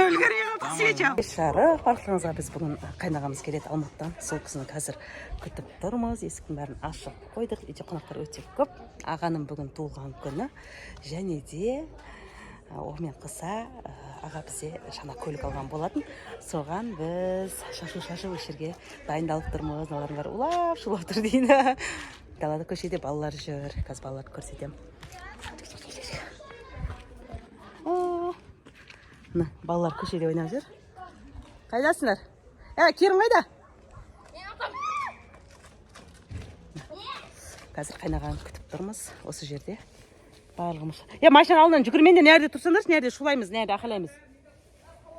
үлгерген свеча. Жарық баршаңызға біз бүгін қайнағамыз келеді Алматыдан. Сол кісіні қазір күтіп тұрмыз. Есіктің бәрін ашып қойдық. Үйде қонақтар өте көп. Ағаның бүгін туылған күні. Және де омен қоса аға бізде жаңа көлік алған болатын. Соған біз шашу өшерге дайындалып тұрмыз. Олардың бәрі улап шулап тұр дейді. Далада көшеде балалар жүр. Қазір балаларды көрсетемін. Балалар көшеде ойнап жүр. Қайдасыңдар? Керім қайда? Қазір қайнағаны күтіп тұрмыз осы жерде. Барлығымыз. Машина алдынан жүгірменде нерде тұрсаңдаршы, нерде шулаймыз, нерде ақылаймыз.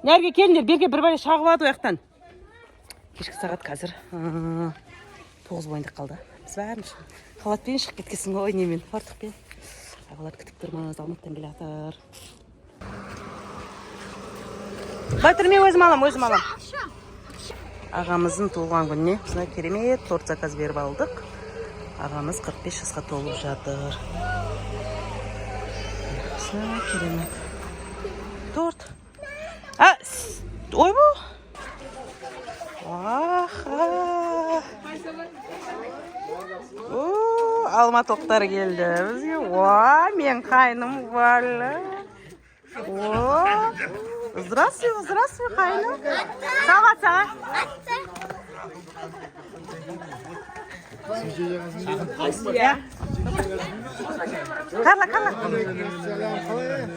Нерге келіңдер, берге бір бәле шағып алады ояқтан. Кешкі сағат қазір 9 бойында қалды. Біз бәріміз халатпен шығып кеткесін ғой, немен, фартықпен. Ағалар күтіп тұрмыз, Алматыдан келе жатыр. Батыр, мен өзім алам. Ағамыздың туылған күніне бізде керемет торт заказ беріп алдық. Ағамыз 45 жасқа толып жатыр. Керемет торт. Ой бұл. Алматылықтар келді бізге. Мен қайным барлы. Здравствуй, қайным. Сағат. Қарла.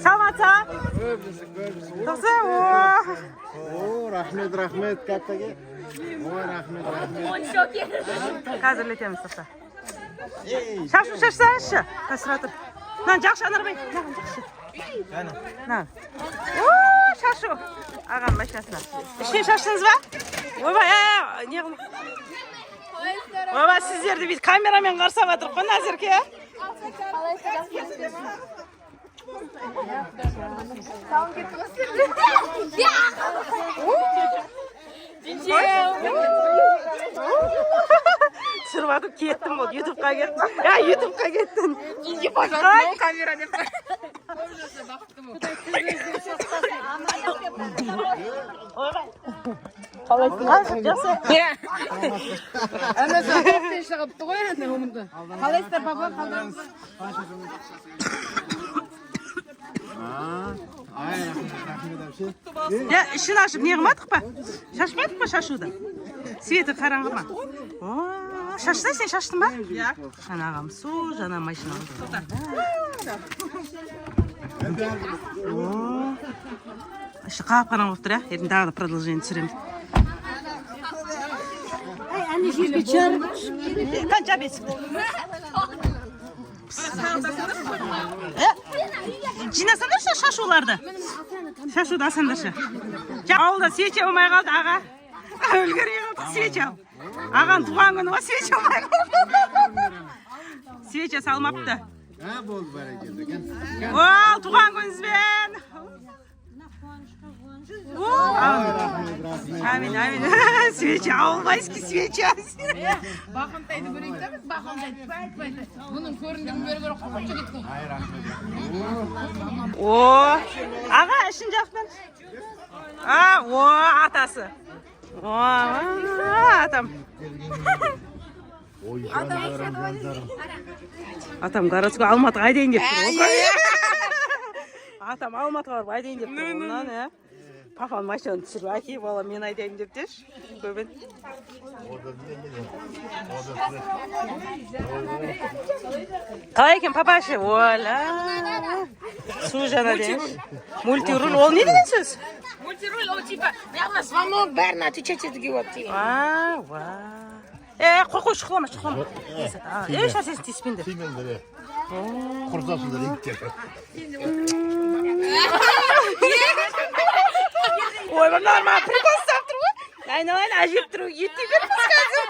Саламатса? Тоқса, Рахмет, кәттәге. Рахмет. Қазірлетеміз тоқса. Шашу шашсаңызшы, қасыратыр. Жақшы, анарбай. Жақшы. Шашу. Ағам машинасына. Ішіне шаштыңыз ба? Ойбай, неғыл. Ойбай, сіздерді біз камерамен қарсап атыр қой, Назерке. Түсіріп атып кеттім бол, ютубқа кеттім. Ютубқа кеттім. Иди, пожалуйста, камера не қалайсың? Жақсы. Әмесі көптен шығыпты ғой, өмірді. Қалайсыздар, баба, қалдыңыз? Ішін ашып не қылмадық па? Шашпадық па шашуды? Светі қараңғы ма? Шашсай, сен шаштың ба? Жаңа ағам су, жаңа машинамыз. Іші қап-қараң болып тұр, ерін дағы да продолжение түсіреміз. Әне жерге чарып. Қанша бесікті? Жинасандаршы шашуларды. Шашуды асандаршы. Ауылда свеча болмай қалды, аға. Үлгерген қалды свеча. Аған туған күні ба свеча болмай қалды. Свеча салмапты. Болды бәрекелді екен. Туған күніңізбен. Амин. Свеча, ауылбайский свеча. Бақындайды көрейікті, бақындайды. Бұның көріндігін бері қойшы кеткен. Аға, ішін жақтан. Атасы. Атам. Атам городской Алматыға айдайын деп тұр. Атам Алматыға барып айдайын деп тұр. Папам машинаны түсіріп, әке, бала, мен айдайын деп деші. Көбін. Қалай екен, папашы? Су жана дейміз. Мультируль, ол не деген сөз? Мультируль, ол типа, яғна звонок бәрін отвечать етуге болады деген. Қой, шықлама. Шашесін тиіспендер. Тимендер, құрсасындар еттер. Ой, нормально, прикол ұстап тұр ғой. Айналайын, әжеп тұру, еттей берміз қазір.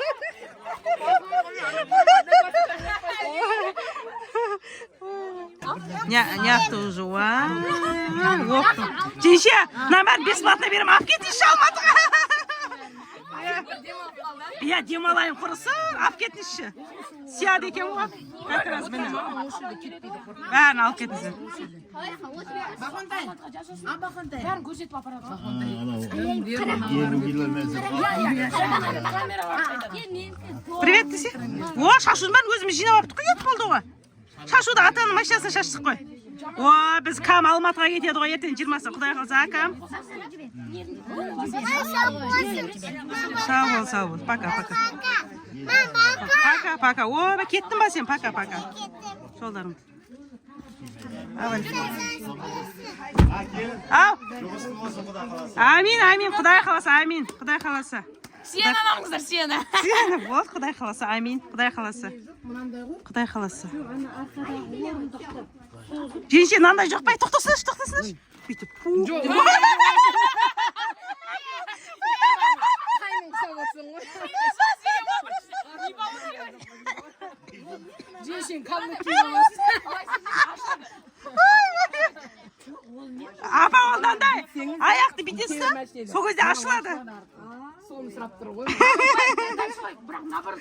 Няқты уже, Женше, на бәрін бесплатно берем, ап кетейші Алматыға. Иә, демалайын құрысы, алып кетіңізші. Сияды екен ғой. Как раз міне. Бәрін алып кетіңіздер. Бақандай. Бақандай. Бәрін көрсетіп апарады. Привет десе. О, шашудың бәрін өзіміз жинап аптық қой, ет болды ғой. Шашуды атаның машинасына шаштық қой. О, біз кам Алматыға кетеді ғой, ертең 20-сы, құдай қалса, кам. Сау бол. Пока. Пока. О, кеттің ба сен? Пока. Жолдарым. Ау. Амин. Құдай қаласа. Сені алыңыздар, сені. Вот, Құдай қаласа. Амин. Құдай қаласа. Женше, мынандай жоқ па? Тоқтасыншы. Бүйтіп. Женщин қанды киіп Апа, олдандай. Аяқты бүйтесіз, сол кезде ашылады. соны сұрап тұр ғой.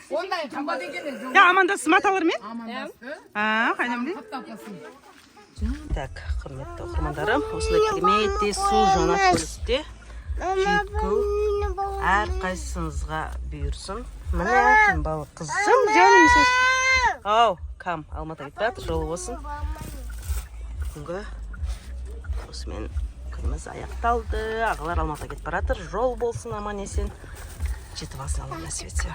Ондай қымбат екен. Амандасыз маталармен? Амандасты. Қайдам дейін? Таптапасын. Так, құрметті оқырмандарым, осындай керемет су жаңа көлікте жүйткіл әрқайсыңызға бұйырсын. Міне балық қызым, жаным сөз. Ау, кам Алматыға кетіп жатыр, жолы болсын. Бүгінгі осымен күніміз аяқталды. Ағалар Алматыға кетіп баратыр, жол болсын, аман есен. Жетіп алсын, Алла нәсіп етсе.